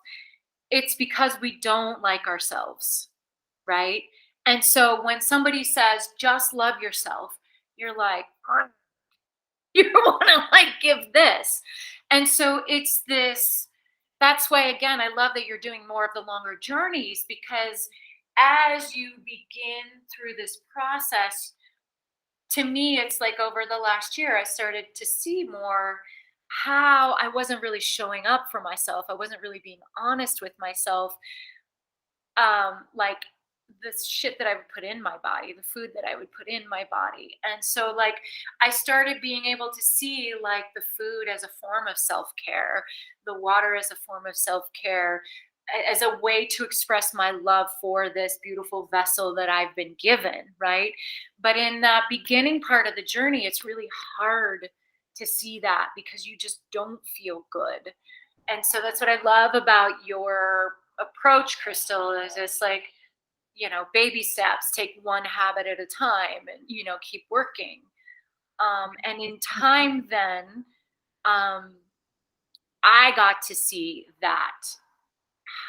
it's because we don't like ourselves, right? And so when somebody says, just love yourself, you're like, you want to like give this. And so it's this, that's why, again, I love that you're doing more of the longer journeys, because as you begin through this process, to me, it's like over the last year, I started to see more how I wasn't really showing up for myself. I wasn't really being honest with myself. Like the shit that I would put in my body, the food that I would put in my body. And so, like, I started being able to see like the food as a form of self-care, the water as a form of self-care, as a way to express my love for this beautiful vessel that I've been given, right? But in that beginning part of the journey, it's really hard to see that because you just don't feel good. And so that's what I love about your approach, Crystal, is it's like, baby steps, take one habit at a time and, keep working. And in time, then I got to see that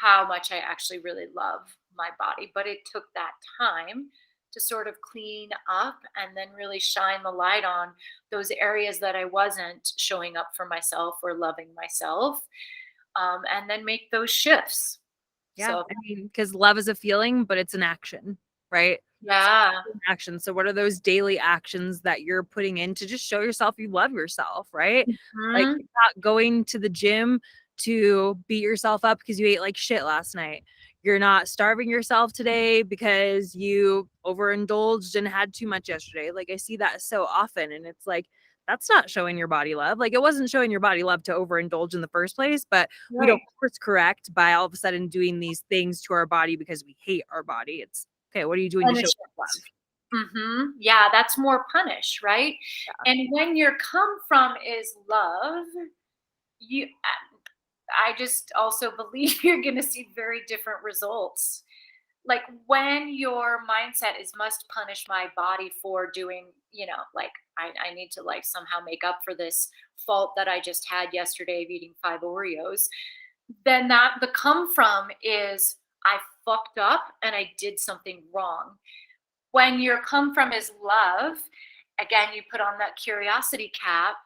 how much I actually really love my body. But it took that time to sort of clean up and then really shine the light on those areas that I wasn't showing up for myself or loving myself, and then make those shifts. Yeah, So, I mean, because love is a feeling, but it's an action, right? yeah. Action. So what are those daily actions that you're putting in to just show yourself you love yourself, right? Like, Mhm. you're not going to the gym to beat yourself up because you ate like shit last night. You're not starving yourself today because you overindulged and had too much yesterday. Like, I see that so often, and it's like, that's not showing your body love. Like, it wasn't showing your body love to overindulge in the first place, but we don't course correct by all of a sudden doing these things to our body because we hate our body. It's okay, what are you doing to show love? Yeah, that's more punish, right? And when your come from is love, you I just also believe you're going to see very different results. Like when your mindset is must punish my body for doing, like I need to like somehow make up for this fault that I just had yesterday of eating 5 Oreos, then that the come from is I fucked up and I did something wrong. When your come from is love, again, you put on that curiosity cap.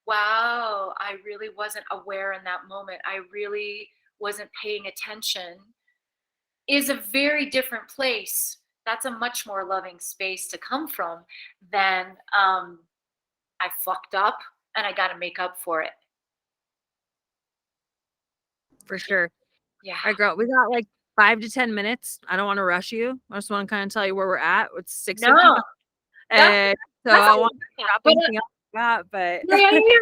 Wow, I really wasn't aware in that moment. I really wasn't paying attention. Is a very different place. That's a much more loving space to come from than I fucked up and I got to make up for it. For sure. Yeah. All right, girl, we got like 5 to 10 minutes. I don't want to rush you. I just want to kind of tell you where we're at. It's 6:50. No. And so that's I all want we to got. drop But, anything else I got, but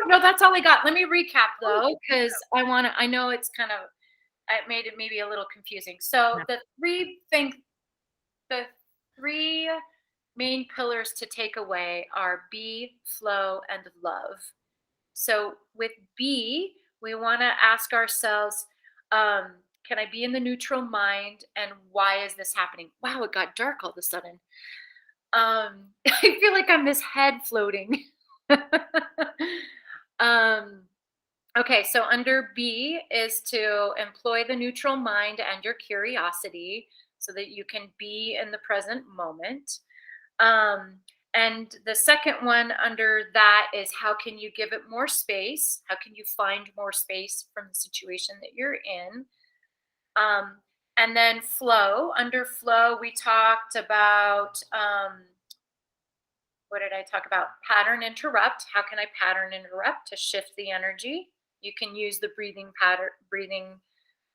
no, that's all I got. Let me recap though, because I know it's kind of, I made it maybe a little confusing. So No. the three main pillars to take away are be, flow, and love. So with be, we want to ask ourselves, can I be in the neutral mind, and why is this happening? Wow, it got dark all of a sudden. I feel like I'm this head floating. Okay, so under B is to employ the neutral mind and your curiosity so that you can be in the present moment. And the second one under that is how can you give it more space? How can you find more space from the situation that you're in? And then flow. Under flow, we talked about, what did I talk about? Pattern interrupt. How can I pattern interrupt to shift the energy? You can use the breathing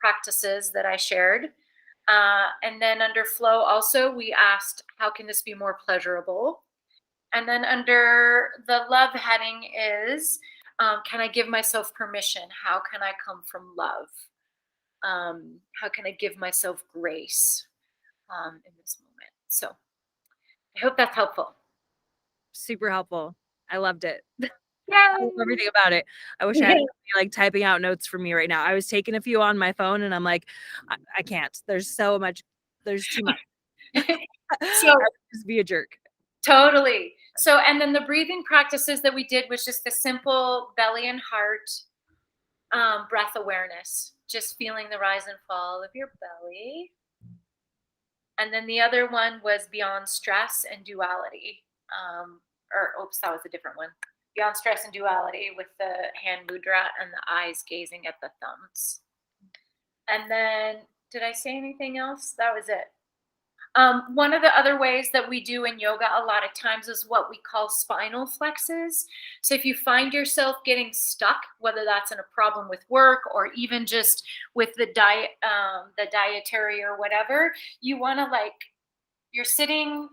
practices that I shared. And then under flow also, we asked, how can this be more pleasurable? And then under the love heading is, can I give myself permission? How can I come from love? How can I give myself grace in this moment? So I hope that's helpful. super helpful. I loved it. Yeah. I love everything about it. I wish I had somebody, like typing out notes for me right now. I was taking a few on my phone and I'm like, I can't. There's so much. There's too much. So I would just be a jerk. totally. So, and then the breathing practices that we did was just the simple belly and heart breath awareness, just feeling the rise and fall of your belly. And then the other one was beyond stress and duality. Oops, that was a different one. Beyond stress and duality with the hand mudra and the eyes gazing at the thumbs. And then, did I say anything else? That was it. One of the other ways that we do in yoga a lot of times is what we call spinal flexes. So if you find yourself getting stuck, whether that's in a problem with work or even just with the diet, the dietary or whatever, you want to you're sitting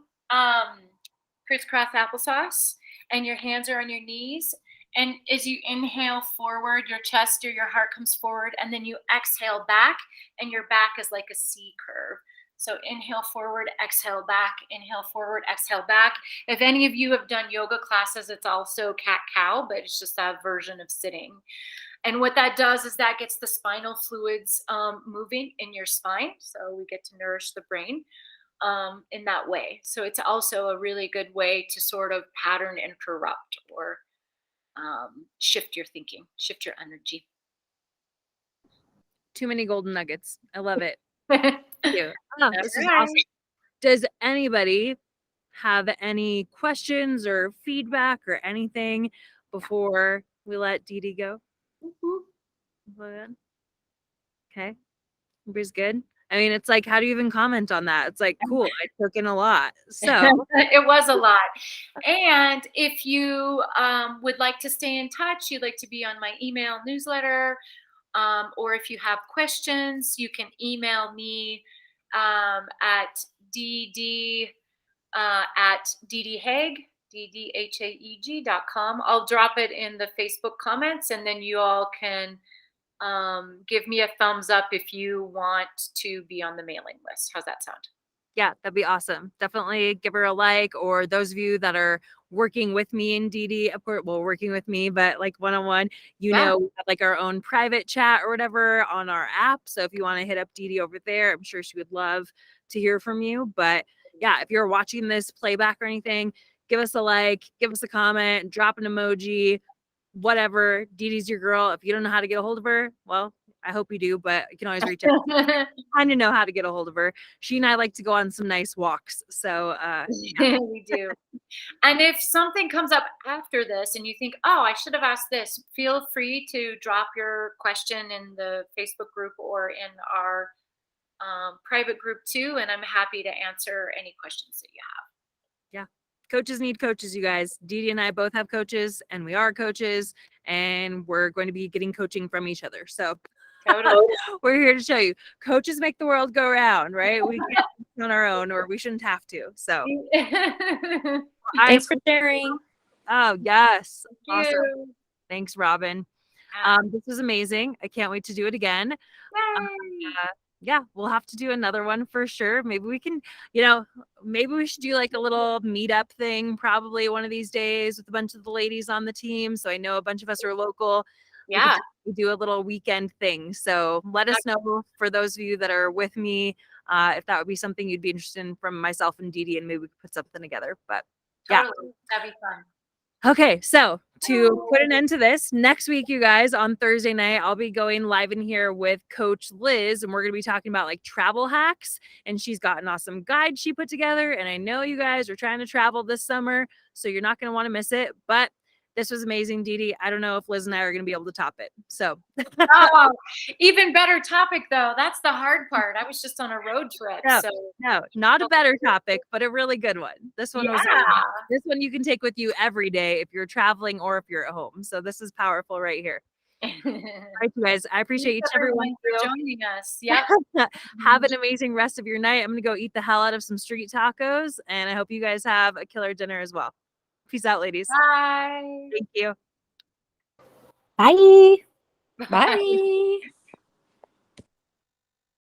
crisscross applesauce and your hands are on your knees. And as you inhale forward, your chest or your heart comes forward, and then you exhale back, and your back is like a C curve. So inhale forward, exhale back, inhale forward, exhale back. If any of you have done yoga classes, it's also cat-cow, but it's just that version of sitting. And what that does is that gets the spinal fluids moving in your spine. So we get to nourish the brain in that way. So it's also a really good way to sort of pattern interrupt or shift your thinking, shift your energy. Too many golden nuggets. I love it. Thank you. Oh, this is awesome. Does anybody have any questions or feedback or anything before we let Dede go? Okay. Everybody's good. I mean, it's like, how do you even comment on that? It's like, cool, I took in a lot. So it was a lot. And if you would like to stay in touch, you'd like to be on my email newsletter, or if you have questions, you can email me at dd at ddhaeg, ddhaeg.com. I'll drop it in the Facebook comments, and then you all can give me a thumbs up if you want to be on the mailing list. How's that sound? Yeah, that'd be awesome. Definitely give her a like, or those of you that are working with me and Dede, of course, well, working with me, but like one-on-one, you know, we have like our own private chat or whatever on our app. So if you want to hit up Dede over there, I'm sure she would love to hear from you. But yeah, if you're watching this playback or anything, give us a like, give us a comment, drop an emoji, whatever. Dede's your girl. If you don't know how to get a hold of her, well, I hope you do, but you can always reach out. I kind of know how to get a hold of her. She and I like to go on some nice walks. So yeah. We do. And if something comes up after this and you think, oh, I should have asked this, feel free to drop your question in the Facebook group or in our private group too. And I'm happy to answer any questions that you have. Yeah. Coaches need coaches, you guys. Dede and I both have coaches, and we are coaches, and we're going to be getting coaching from each other. So totally. we're here to show you coaches make the world go round, right? We get on our own, or we shouldn't have to. So Thanks for sharing. Oh, yes. Thank Awesome. you. Thanks, Robin. This was amazing. I can't wait to do it again. Yeah, we'll have to do another one for sure. Maybe we can, maybe we should do like a little meetup thing probably one of these days with a bunch of the ladies on the team. So I know a bunch of us are local. Yeah. We do a little weekend thing. So let us know, for those of you that are with me, if that would be something you'd be interested in from myself and Dede, and maybe we could put something together. But yeah. Totally. That'd be fun. Okay, so to put an end to this, next week, you guys, on Thursday night, I'll be going live in here with Coach Liz, and we're going to be talking about like travel hacks. And she's got an awesome guide she put together. And I know you guys are trying to travel this summer, so you're not going to want to miss it. But this was amazing, Dede. I don't know if Liz and I are going to be able to top it. So, Oh, even better topic though. That's the hard part. I was just on a road trip. No, So no, not a better topic, but a really good one. This one was yeah. this one you can take with you every day if you're traveling or if you're at home. So this is powerful right here. All right, you guys. I appreciate each and every one of you. for joining us. Yep. Have an amazing rest of your night. I'm gonna go eat the hell out of some street tacos, and I hope you guys have a killer dinner as well. Peace out, ladies. Bye. Thank you. Bye. Bye.